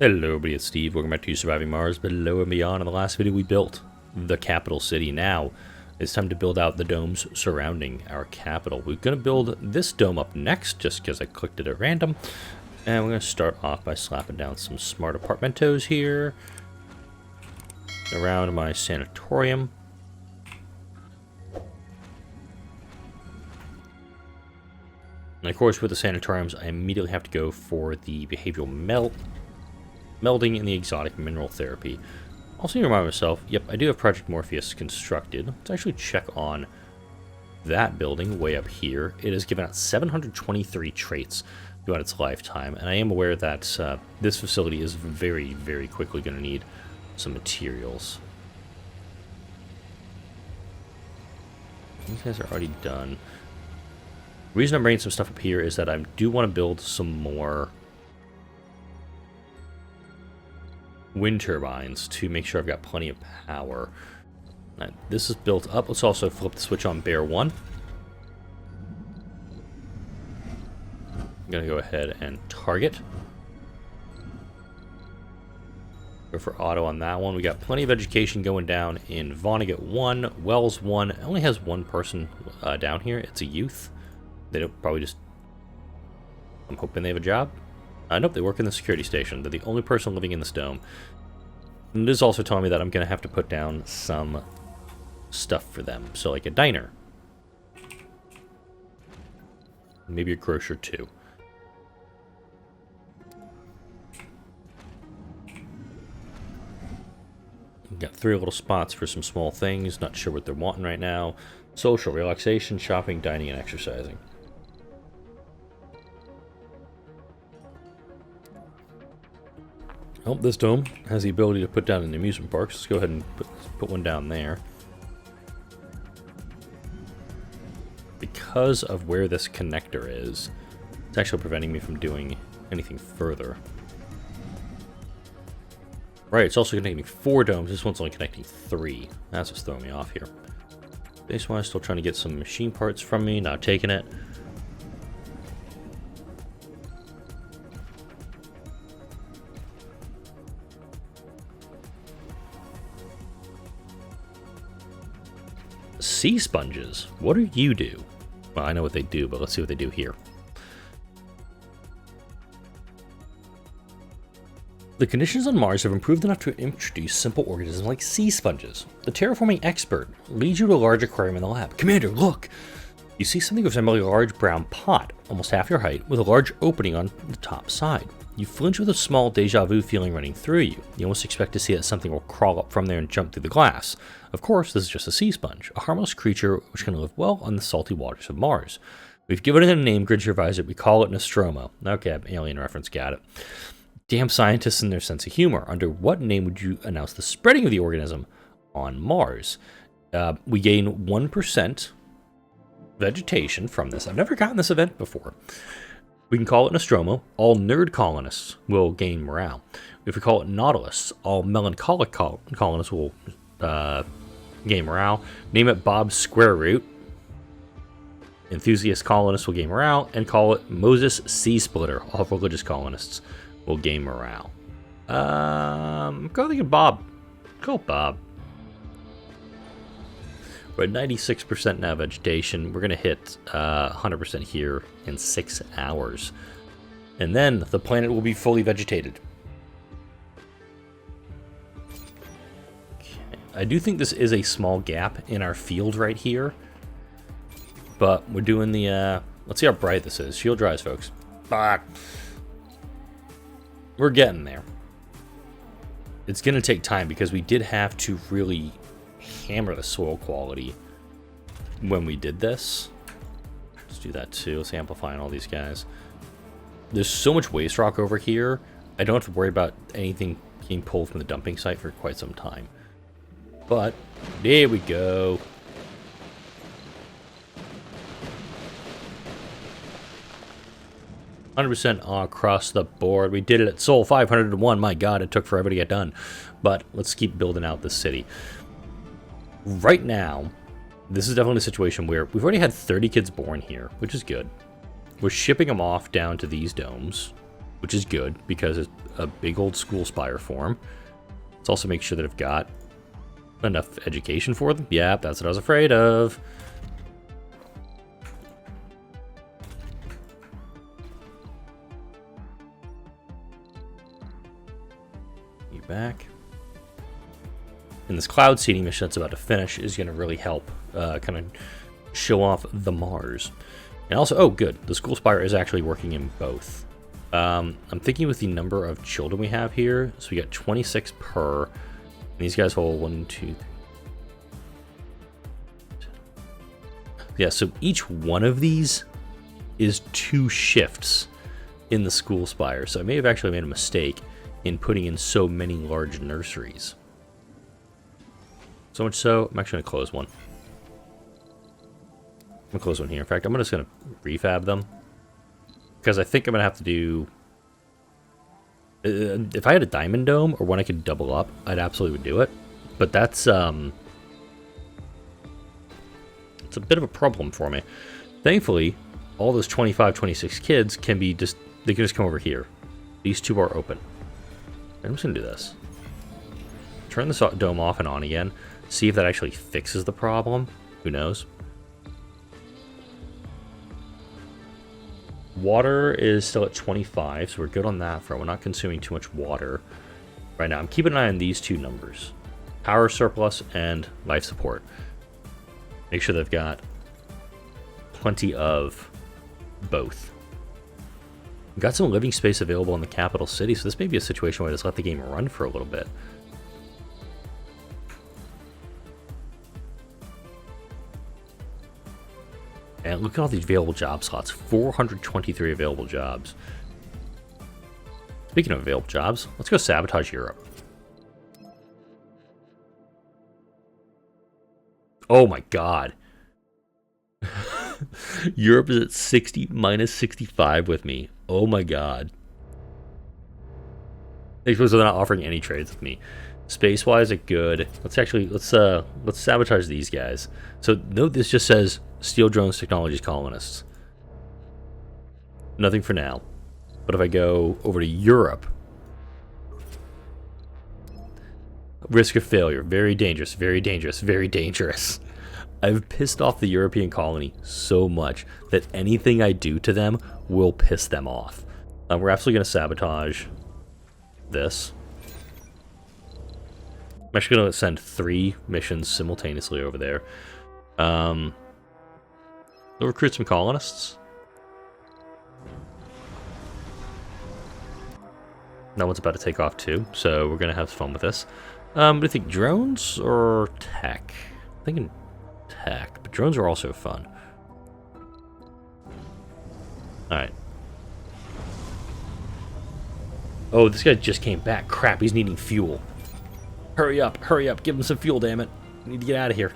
Hello everybody, it's Steve. Welcome back to Surviving Mars Below and Beyond. In the last video we built the capital city. Now it's time to build out the domes surrounding our capital. We're going to build this dome up next just because I clicked it at random. And we're going to start off by slapping down some smart apartmentos here around my sanatorium. And of course with the sanatoriums I immediately have to go for the behavioral melding in the exotic mineral therapy. Also need to remind myself, yep, I do have Project Morpheus constructed. Let's actually check on that building way up here. It has given out 723 traits throughout its lifetime, and I am aware that this facility is very, very quickly going to need some materials. These guys are already done. The reason I'm bringing some stuff up here is that I do want to build some more wind turbines to make sure I've got plenty of power. This is built up. Let's also flip the switch on Bear 1. I'm going to go ahead and target. Go for auto on that one. We got plenty of education going down in Vonnegut 1. Wells 1. It only has one person down here. It's a youth. They don't probably just... I'm hoping they have a job. Nope, they work in the security station. They're the only person living in this dome. And it is also telling me that I'm going to have to put down some stuff for them. So like a diner. Maybe a grocer too. Got 3 little spots for some small things. Not sure what they're wanting right now. Social, relaxation, shopping, dining, and exercising. Oh, this dome has the ability to put down an amusement park. So let's go ahead and put one down there. Because of where this connector is, it's actually preventing me from doing anything further. Right, it's also connecting 4 domes. This one's only connecting 3. That's what's throwing me off here. Base-wise, still trying to get some machine parts from me. Not taking it. Sea sponges. What do you do? Well, I know what they do, but let's see what they do here. The conditions on Mars have improved enough to introduce simple organisms like sea sponges. The terraforming expert leads you to a large aquarium in the lab. Commander, look! You see something resembling a large brown pot, almost half your height, with a large opening on the top side. You flinch with a small deja vu feeling running through you. You almost expect to see that something will crawl up from there and jump through the glass. Of course, this is just a sea sponge, a harmless creature which can live well on the salty waters of Mars. We've given it a name, Grid Supervisor. We call it Nostromo. Okay, alien reference, got it. Damn scientists and their sense of humor. Under what name would you announce the spreading of the organism on Mars? We gain 1% vegetation from this. I've never gotten this event before. We can call it Nostromo. All nerd colonists will gain morale. If we call it Nautilus, all melancholic colonists will gain morale. Name it Bob's Square Root. Enthusiast colonists will gain morale. And call it Moses Sea Splitter. All religious colonists will gain morale. Go think of Bob. Call Bob. We're at 96% now vegetation. We're going to hit 100% here in 6 hours. And then the planet will be fully vegetated. Okay. I do think this is a small gap in our field right here. But we're doing the... let's see how bright this is. Shield dries, folks. Bah. We're getting there. It's going to take time because we did have to really hammer the soil quality when we did this. Let's do that too. Let's amplify on all these guys. There's so much waste rock over here. I don't have to worry about anything being pulled from the dumping site for quite some time. But there we go. %, across the board. We did it at Sol 501. My god, it took forever to get done. But let's keep building out this city. Right now, this is definitely a situation where we've already had 30 kids born here, which is good. We're shipping them off down to these domes, which is good because a big old school spire form. Let's also make sure that I've got enough education for them. Yeah, that's what I was afraid of. You back. And this cloud seeding mission that's about to finish is going to really help kind of show off the Mars. And also, oh good, the school spire is actually working in both. I'm thinking with the number of children we have here, so we got 26 per, and these guys hold 1, 2, 3. Yeah, so each one of these is 2 shifts in the school spire, so I may have actually made a mistake in putting in so many large nurseries. So much so, I'm actually going to close one. I'm going to close one here. In fact, I'm just going to refab them. Because I think I'm going to have to do... if I had a diamond dome, or one I could double up, I'd absolutely would do it. But that's... it's a bit of a problem for me. Thankfully, all those 25, 26 kids can be just... they can just come over here. These 2 are open. I'm just going to do this. Turn this dome off and on again. See if that actually fixes the problem. Who knows? Water is still at 25, so we're good on that front. We're not consuming too much water right now. I'm keeping an eye on these 2 numbers. Power surplus and life support. Make sure they've got plenty of both. We've got some living space available in the capital city, so this may be a situation where I just let the game run for a little bit. And look at all these available job slots. 423 available jobs. Speaking of available jobs, let's go sabotage Europe. Oh my god. Europe is at 60 minus 65 with me. Oh my god. I suppose they're not offering any trades with me. Space-wise, it good. Let's sabotage these guys. So note this just says Steel Drones Technologies Colonists. Nothing for now. But if I go over to Europe, risk of failure, very dangerous, very dangerous, very dangerous. I've pissed off the European colony so much that anything I do to them will piss them off. We're absolutely going to sabotage this. I'm actually going to send 3 missions simultaneously over there. We'll recruit some colonists. That one's about to take off too, so we're going to have fun with this. What do you think, drones or tech? I'm thinking tech, but drones are also fun. Alright. Oh, this guy just came back. Crap, he's needing fuel. Hurry up, give him some fuel, damn it. I need to get out of here.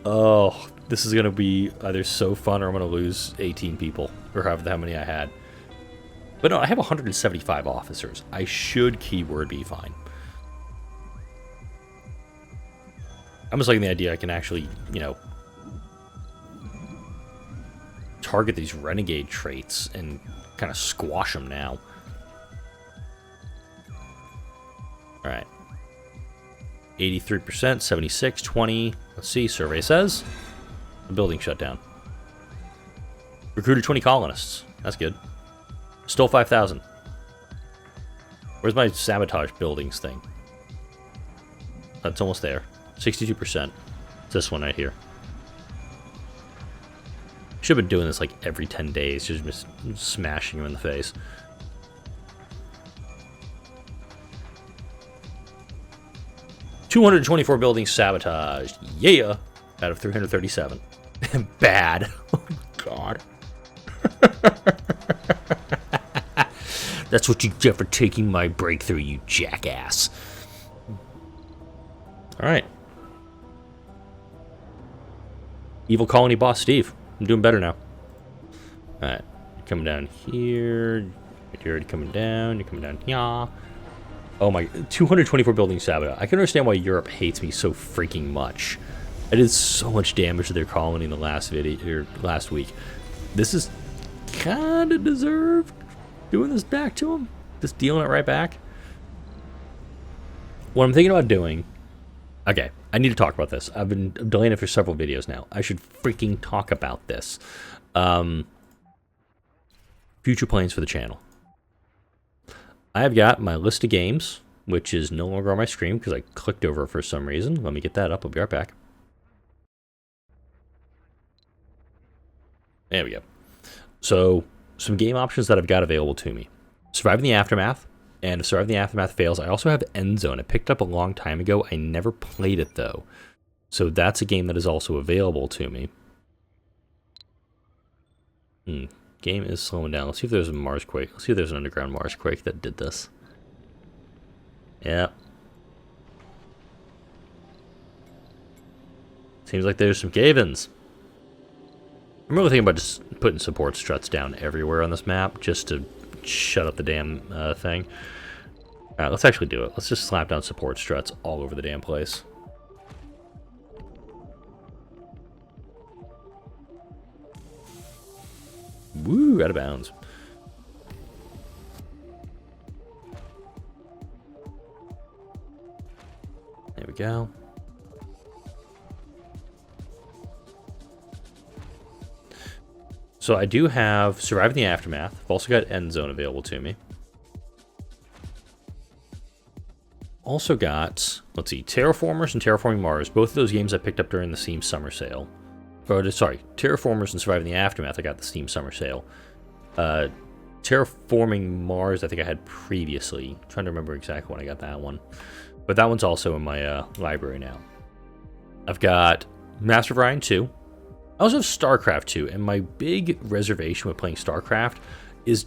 Oh, this is going to be either so fun or I'm going to lose 18 people, or however how many I had. But no, I have 175 officers. I should keyword be fine. I'm just liking the idea I can actually, you know, target these renegade traits and kind of squash them now. Alright. 83%, 76, 20. Let's see, survey says. The building shut down. Recruited 20 colonists. That's good. Stole 5,000. Where's my sabotage buildings thing? That's almost there. 62%. It's this one right here. Should have been doing this like every 10 days, just smashing him in the face. $224 buildings sabotaged. Yeah! Out of 337. Bad. Oh god. That's what you get for taking my breakthrough, you jackass. Alright. Evil colony boss Steve. I'm doing better now. Alright. You're coming down here. You're already coming down. You're coming down here. Oh my. 224 buildings sabotage. I can understand why Europe hates me so freaking much. I did so much damage to their colony in the last video, or last week. This is kind of deserved. Doing this back to him? Just dealing it right back? What I'm thinking about doing... Okay, I need to talk about this. I've been delaying it for several videos now. I should freaking talk about this. Future plans for the channel. I've got my list of games, which is no longer on my stream because I clicked over for some reason. Let me get that up. I'll be right back. There we go. So, some game options that I've got available to me. Surviving the Aftermath, and if Surviving the Aftermath fails, I also have Endzone. I picked up a long time ago. I never played it, though. So that's a game that is also available to me. Game is slowing down. Let's see if there's a Marsquake. Let's see if there's an underground Marsquake that did this. Yeah. Seems like there's some cave-ins. I'm really thinking about just putting support struts down everywhere on this map just to shut up the damn thing. Alright, let's actually do it. Let's just slap down support struts all over the damn place. Woo, out of bounds. There we go. So I do have Surviving the Aftermath. I've also got Endzone available to me. Also got, let's see, Terraformers and Terraforming Mars. Both of those games I picked up during the Steam Summer Sale. Or, sorry, Terraformers and Surviving the Aftermath I got the Steam Summer Sale. Terraforming Mars I think I had previously. I'm trying to remember exactly when I got that one. But that one's also in my library now. I've got Master of Orion 2. I also have StarCraft 2, and my big reservation with playing StarCraft is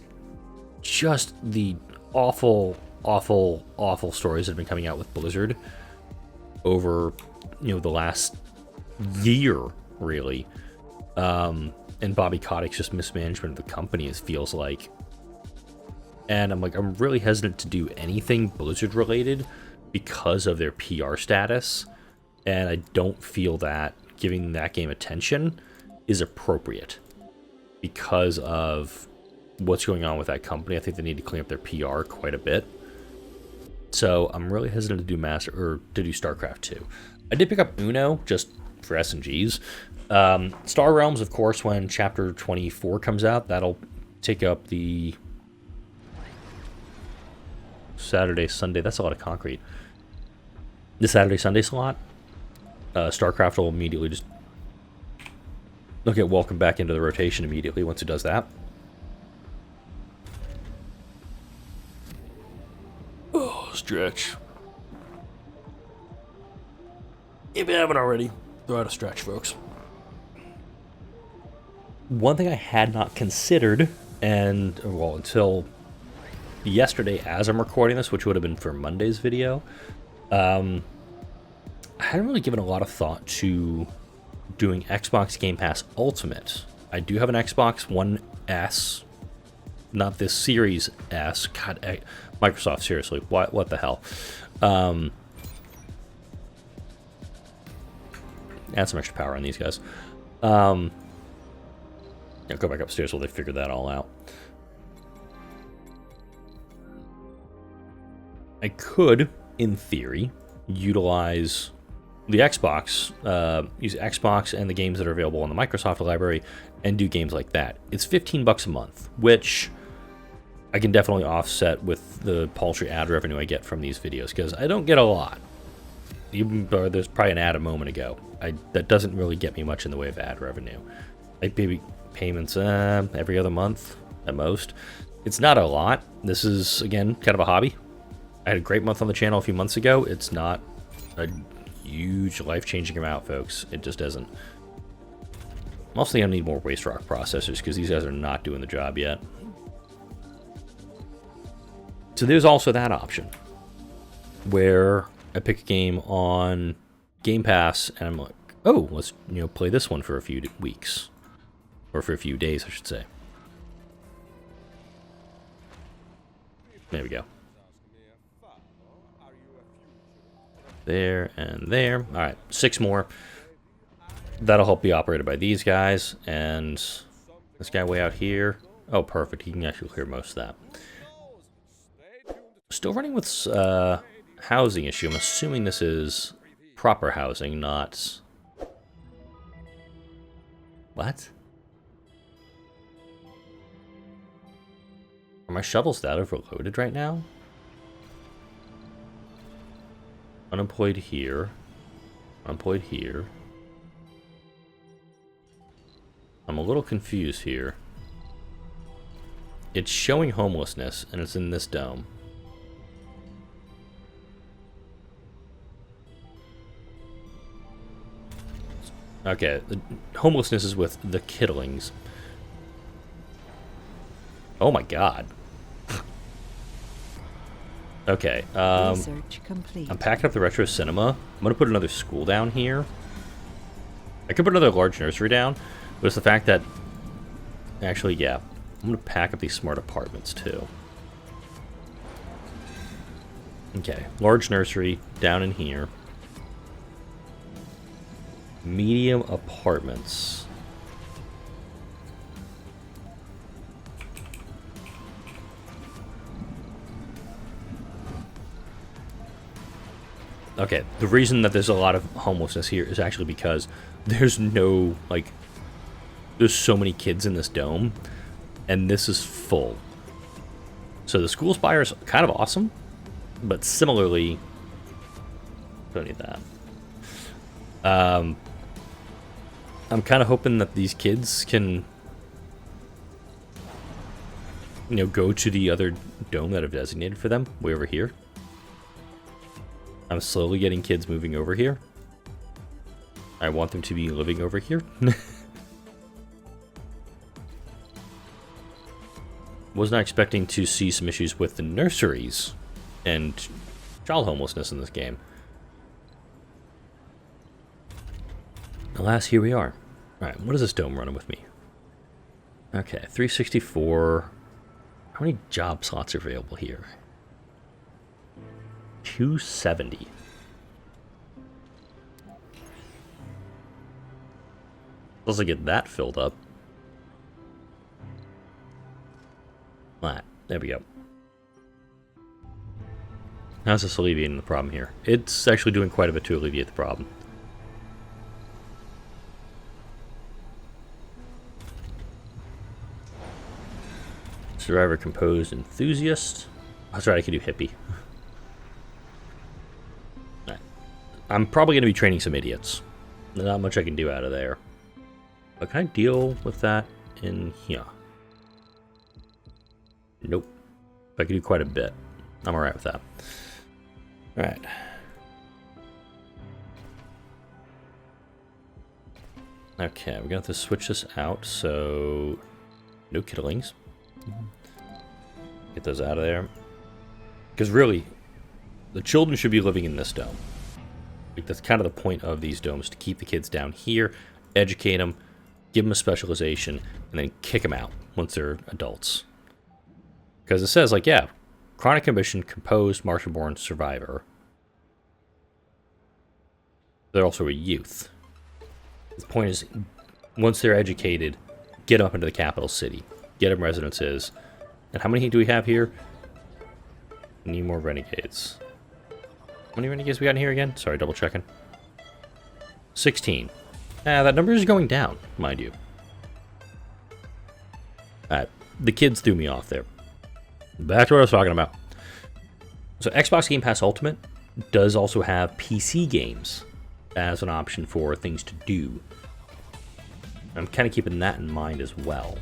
just the awful, awful, awful stories that have been coming out with Blizzard over, the last year, really. And Bobby Kotick's just mismanagement of the company, it feels like. And I'm really hesitant to do anything Blizzard related because of their PR status, and I don't feel that giving that game attention is appropriate because of what's going on with that company. I think they need to clean up their PR quite a bit. So I'm really hesitant to do StarCraft 2. I did pick up Uno just for S&Gs. Star Realms, of course, when Chapter 24 comes out, that'll take up the Saturday, Sunday. That's a lot of concrete. The Saturday, Sunday slot. StarCraft will immediately just welcome back into the rotation immediately once it does that. Oh, stretch. If you haven't already, throw out a stretch, folks. One thing I had not considered, and, well, until yesterday as I'm recording this, which would have been for Monday's video, I hadn't really given a lot of thought to doing Xbox Game Pass Ultimate. I do have an Xbox One S, not this Series S. God, Microsoft, seriously, what the hell? Add some extra power on these guys. Yeah, go back upstairs while they figure that all out. I could, in theory, utilize the Xbox, use Xbox and the games that are available on the Microsoft library and do games like that. It's $15 a month, which I can definitely offset with the paltry ad revenue I get from these videos, because I don't get a lot. There's probably an ad a moment ago. That doesn't really get me much in the way of ad revenue. Like maybe payments every other month at most. It's not a lot. This is, again, kind of a hobby. I had a great month on the channel a few months ago. It's not a huge life-changing amount, folks. It just isn't. Mostly I need more waste rock processors because these guys are not doing the job yet. So there's also that option where I pick a game on Game Pass and I'm like, oh, let's play this one for a few weeks. Or for a few days, I should say. There we go. There and there. All right, 6 more. That'll help be operated by these guys. And this guy way out here. Oh, perfect. He can actually clear most of that. Still running with housing issue. I'm assuming this is proper housing, not... What? Are my shovels that overloaded right now? Unemployed here. Unemployed here. I'm a little confused here. It's showing homelessness, and it's in this dome. Okay, the homelessness is with the kidlings. Oh my god. Okay, Research complete. I'm packing up the retro cinema. I'm gonna put another school down here. I could put another large nursery down, but it's the fact that... Actually, yeah. I'm gonna pack up these smart apartments, too. Okay, large nursery down in here. Medium apartments. Okay, the reason that there's a lot of homelessness here is actually because there's no, like, there's so many kids in this dome, and this is full. So the school spire is kind of awesome, but similarly, don't need that. I'm kind of hoping that these kids can, you know, go to the other dome that I've designated for them, way over here. I'm slowly getting kids moving over here. I want them to be living over here. Was not expecting to see some issues with the nurseries and child homelessness in this game. Alas, here we are. Alright, what is this dome running with me? Okay, 364. How many job slots are available here? 270. Let's get that filled up. Flat. There we go. How's this alleviating the problem here? It's actually doing quite a bit to alleviate the problem. Survivor composed enthusiast. That's right, I can do hippie. Right. I'm probably going to be training some idiots. There's not much I can do out of there. But can I deal with that in here? Nope. I can do quite a bit. I'm alright with that. Alright. Okay, we're going to have to switch this out, so... No kidlings. Get those out of there. Because really, the children should be living in this dome. Like, that's kind of the point of these domes, to keep the kids down here, educate them, give them a specialization, and then kick them out once they're adults. Because it says, like, yeah, chronic condition, composed, Martian-born survivor. They're also a youth. The point is, once they're educated, get them up into the capital city. Get them residences. And how many do we have here? Need more renegades. How many renegades we got in here again? Sorry, double checking. 16. That number is going down, mind you. Alright, the kids threw me off there. Back to what I was talking about. So Xbox Game Pass Ultimate does also have PC games as an option for things to do. I'm kind of keeping that in mind as well.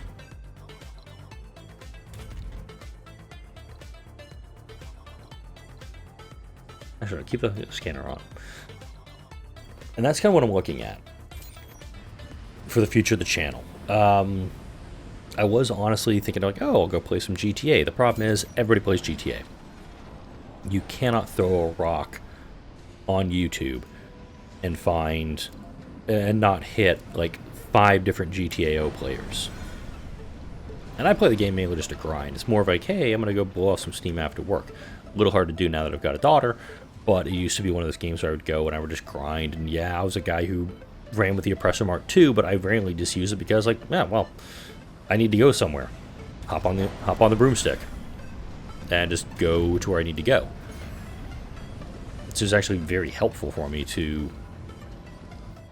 Actually, keep the scanner on. And that's kind of what I'm looking at for the future of the channel. I was honestly thinking, like, oh, I'll go play some GTA. The problem is, everybody plays GTA. You cannot throw a rock on YouTube and find, and not hit, like, 5 different GTAO players. And I play the game mainly just to grind. It's more of like, hey, I'm going to go blow off some steam after work. A little hard to do now that I've got a daughter, but it used to be one of those games where I would go and I would just grind. And yeah, I was a guy who ran with the Oppressor Mark II, but I rarely just use it because, like, yeah, well, I need to go somewhere. hop on the broomstick and just go to where I need to go. It's just actually very helpful for me to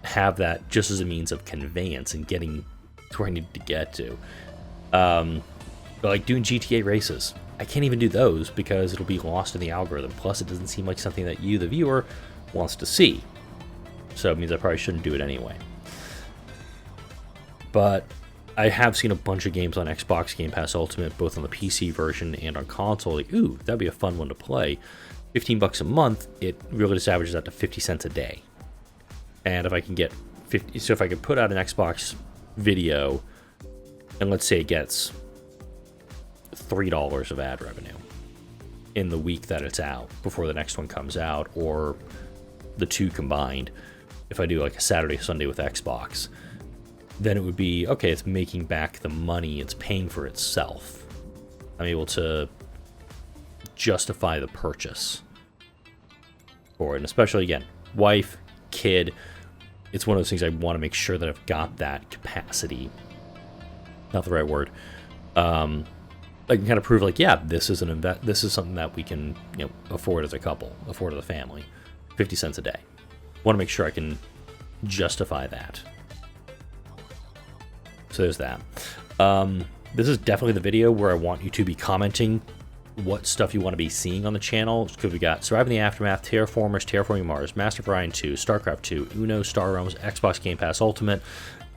have that just as a means of conveyance and getting to where I need to get to. But like doing GTA races, I can't even do those because it'll be lost in the algorithm. Plus, it doesn't seem like something that you, the viewer, wants to see. So it means I probably shouldn't do it anyway. But I have seen a bunch of games on Xbox Game Pass Ultimate, both on the PC version and on console. Like, ooh, that'd be a fun one to play. $15 a month, it really just averages out to 50 cents a day. And if I can get 50, so if I could put out an Xbox video, and let's say it gets $3 of ad revenue in the week that it's out before the next one comes out, or the two combined, if I do like a Saturday, Sunday with Xbox, then it would be, okay, it's making back the money, it's paying for itself. I'm able to justify the purchase for it. And especially, again, wife, kid, it's one of those things I want to make sure that I've got that capacity. Not the right word. I can kind of prove, like, yeah, this is this is something that we can, afford as a couple, afford as a family. 50 cents a day. Want to make sure I can justify that. So there's that. This is definitely the video where I want you to be commenting what stuff you want to be seeing on the channel, because we got Surviving the Aftermath, Terraformers, Terraforming Mars, Master of Orion 2, StarCraft 2, Uno, Star Realms, Xbox Game Pass Ultimate,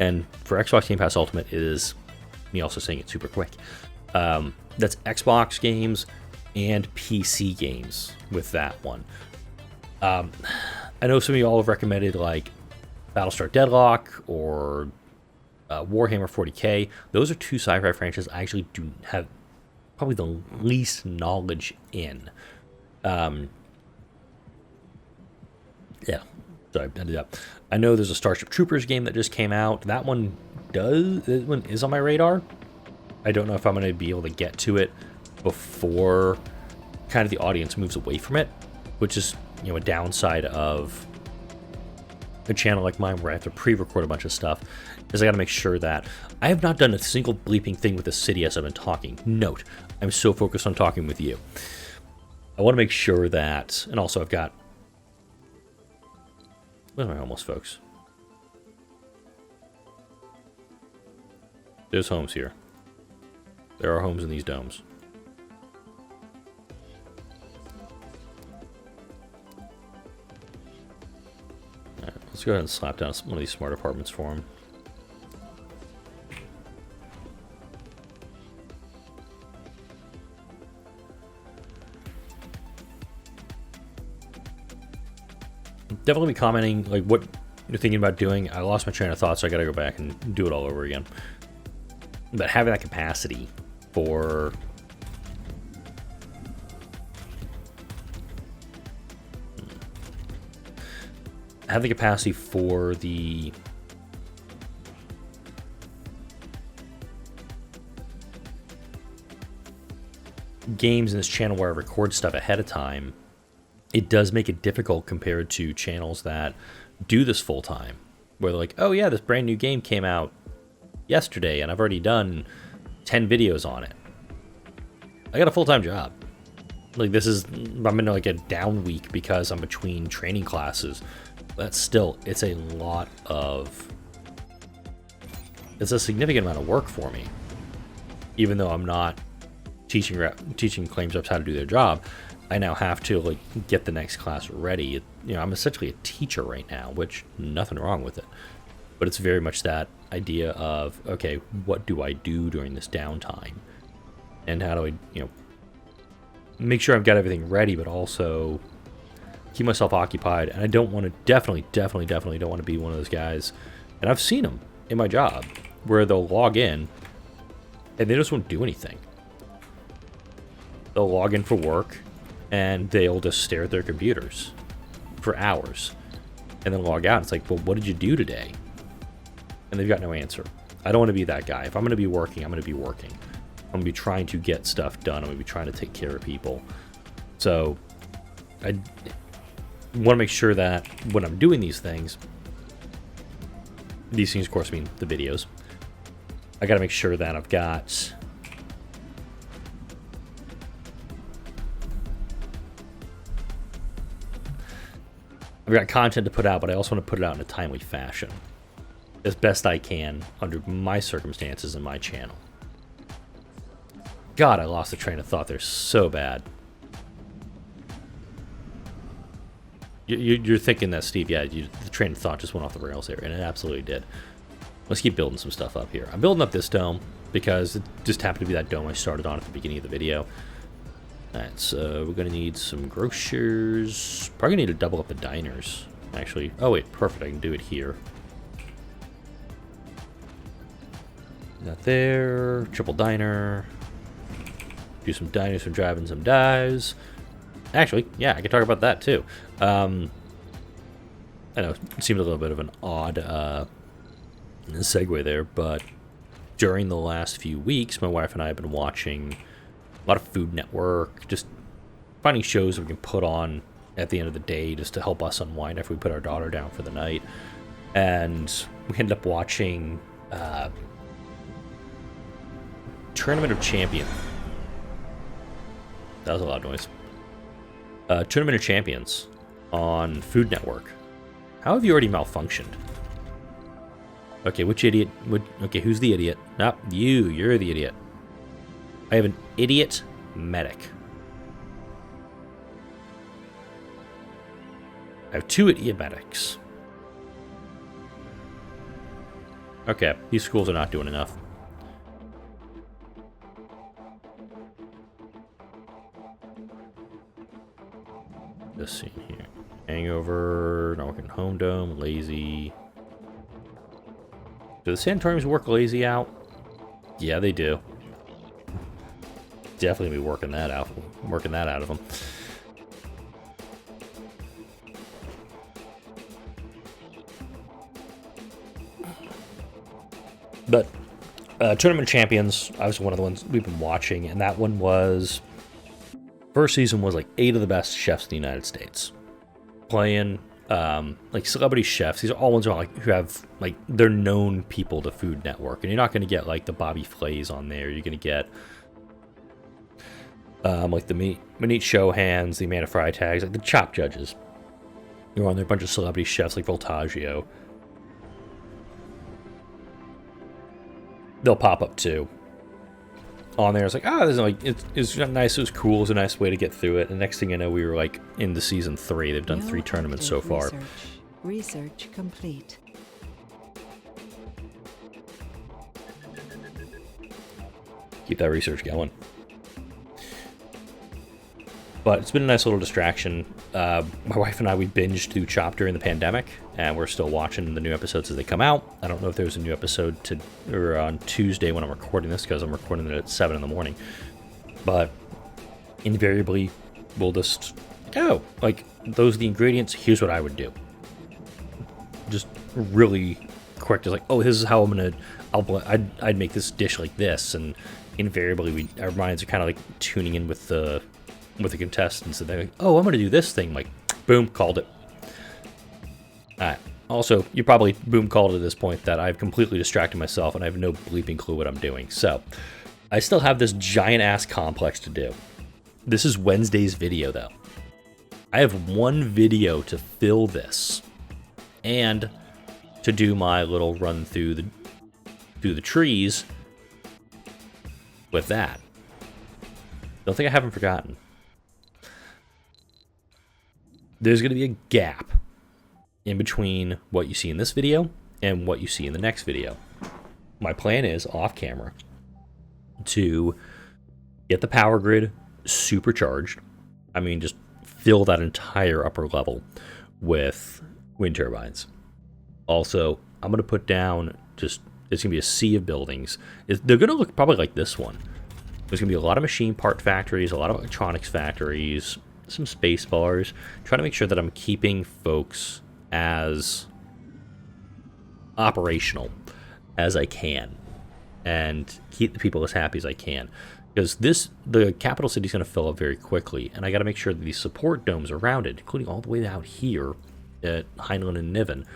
and for Xbox Game Pass Ultimate, it is me also saying it super quick. That's Xbox games and PC games with that one. I know some of you all have recommended like Battlestar Deadlock or Warhammer 40k. Those are two sci-fi franchises I actually do have probably the least knowledge in. Yeah, sorry, I did that. I know there's a Starship Troopers game that just came out. That one is on my radar. I don't know if I'm going to be able to get to it before kind of the audience moves away from it, which is, a downside of a channel like mine where I have to pre-record a bunch of stuff, is I got to make sure that I have not done a single bleeping thing with the city as I've been talking. Note, I'm so focused on talking with you. I want to make sure that, and also I've got, where's my homeless folks? There's homes here. There are homes in these domes. Alright, let's go ahead and slap down one of these smart apartments for him. Definitely be commenting like what you're thinking about doing. I lost my train of thought, so I gotta go back and do it all over again. But having that capacity for the games in this channel where I record stuff ahead of time, it does make it difficult compared to channels that do this full time, where they're like, oh yeah, this brand new game came out yesterday and I've already done 10 videos on it. I got a full-time job. Like, I'm in like a down week because I'm between training classes. But still, it's a significant amount of work for me. Even though I'm not teaching claims reps how to do their job, I now have to like get the next class ready. I'm essentially a teacher right now, which nothing wrong with it. But it's very much that idea of, okay, what do I do during this downtime? And how do I, make sure I've got everything ready, but also keep myself occupied. And I don't want to, definitely don't want to be one of those guys. And I've seen them in my job where they'll log in and they just won't do anything. They'll log in for work and they'll just stare at their computers for hours and then log out. It's like, well, what did you do today? And they've got no answer. I don't want to be that guy. If I'm going to be working, I'm going to be working. I'm going to be trying to get stuff done. I'm going to be trying to take care of people. So I want to make sure that when I'm doing these things, of course, mean the videos, I got to make sure that I've got I've got content to put out, but I also want to put it out in a timely fashion. As best I can under my circumstances and my channel. God, I lost the train of thought there so bad. You're thinking that, Steve, yeah, the train of thought just went off the rails here, and it absolutely did. Let's keep building some stuff up here. I'm building up this dome because it just happened to be that dome I started on at the beginning of the video. Alright, so we're going to need some grocers. Probably going to need to double up the diners, actually. Oh, wait, perfect. I can do it here. Not there. Triple diner. Do some diners from driving some dives. Actually, yeah, I can talk about that too. I know it seemed a little bit of an odd segue there, but during the last few weeks, my wife and I have been watching a lot of Food Network, just finding shows we can put on at the end of the day just to help us unwind after we put our daughter down for the night. And we ended up watching Tournament of Champions. That was a loud noise. Tournament of Champions on Food Network. How have you already malfunctioned? Okay, which idiot? Okay, who's the idiot? Nope, you're the idiot. I have an idiot medic. I have 2 idiot medics. Okay, these schools are not doing enough. This scene here. Hangover, not working home dome, lazy. Do the sanatoriums work lazy out? Yeah, they do. Definitely be working that out of them. But Tournament of Champions, obviously one of the ones we've been watching, and that one was first season was like 8 of the best chefs in the United States playing like celebrity chefs. These are all ones who have like they're known people to Food Network, and you're not going to get like the Bobby Flays on there. You're going to get like the Manit Shohans, the Amanda Freitags, like the Chop Judges. You're on there, a bunch of celebrity chefs like Voltaggio. They'll pop up too. On there, it's like, this is like it's nice. It was cool. It was a nice way to get through it. And next thing I know, we were like into season 3. They've done 3 tournaments so far. Research complete. Keep that research going. But it's been a nice little distraction. My wife and I, we binged through Chop during the pandemic, and we're still watching the new episodes as they come out. I don't know if there's a new episode on Tuesday when I'm recording this, because I'm recording it at 7 in the morning. But invariably, we'll just go. Like, those are the ingredients. Here's what I would do. Just really quick. Just like, this is how I'm going to... I'd make this dish like this. And invariably, our minds are kind of like tuning in with the contestants, and they're like, I'm going to do this thing. Like, boom, called it. Alright. Also, you probably boom called at this point that I've completely distracted myself and I have no bleeping clue what I'm doing. So, I still have this giant-ass complex to do. This is Wednesday's video, though. I have one video to fill this. And to do my little run through the trees with that. Don't think I haven't forgotten. There's going to be a gap in between what you see in this video and what you see in the next video. My plan is, off camera, to get the power grid supercharged. I mean, just fill that entire upper level with wind turbines. Also, I'm going to put down it's going to be a sea of buildings. They're going to look probably like this one. There's going to be a lot of machine part factories, a lot of electronics factories, some space bars, trying to make sure that I'm keeping folks as operational as I can and keep the people as happy as I can. Because the capital city is going to fill up very quickly, and I got to make sure that these support domes around it, including all the way out here at Heinlein and Niven,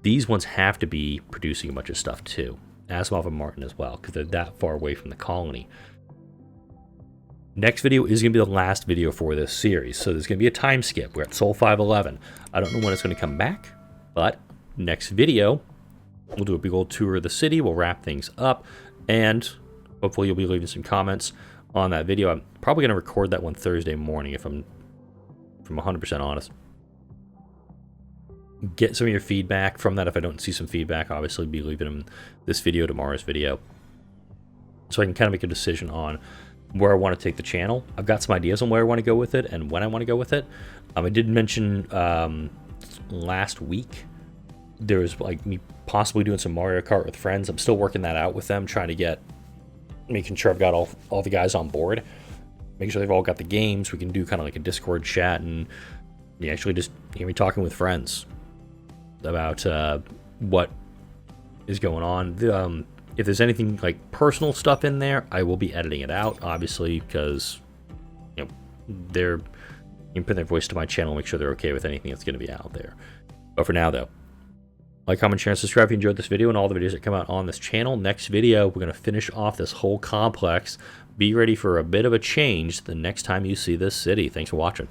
these ones have to be producing a bunch of stuff too. Asimov and Martin as well, because they're that far away from the colony. Next video is going to be the last video for this series, so there's going to be a time skip. We're at Sol 511. I don't know when it's going to come back, but next video, we'll do a big old tour of the city, we'll wrap things up, and hopefully you'll be leaving some comments on that video. I'm probably going to record that one Thursday morning if I'm 100% honest. Get some of your feedback from that. If I don't see some feedback, obviously be leaving them this video, tomorrow's video, so I can kind of make a decision on where I want to take the channel. I've got some ideas on where I want to go with it and when I want to go with it. I did mention last week there was like me possibly doing some Mario Kart with friends. I'm still working that out with them, trying to making sure I've got all the guys on board, making sure they've all got the games. We can do kind of like a Discord chat, and you actually just hear me talking with friends about what is going on. If there's anything like personal stuff in there, I will be editing it out, obviously, because you can put their voice to my channel, make sure they're okay with anything that's going to be out there. But for now, though, like, comment, share, and subscribe if you enjoyed this video and all the videos that come out on this channel. Next video, we're going to finish off this whole complex. Be ready for a bit of a change the next time you see this city. Thanks for watching.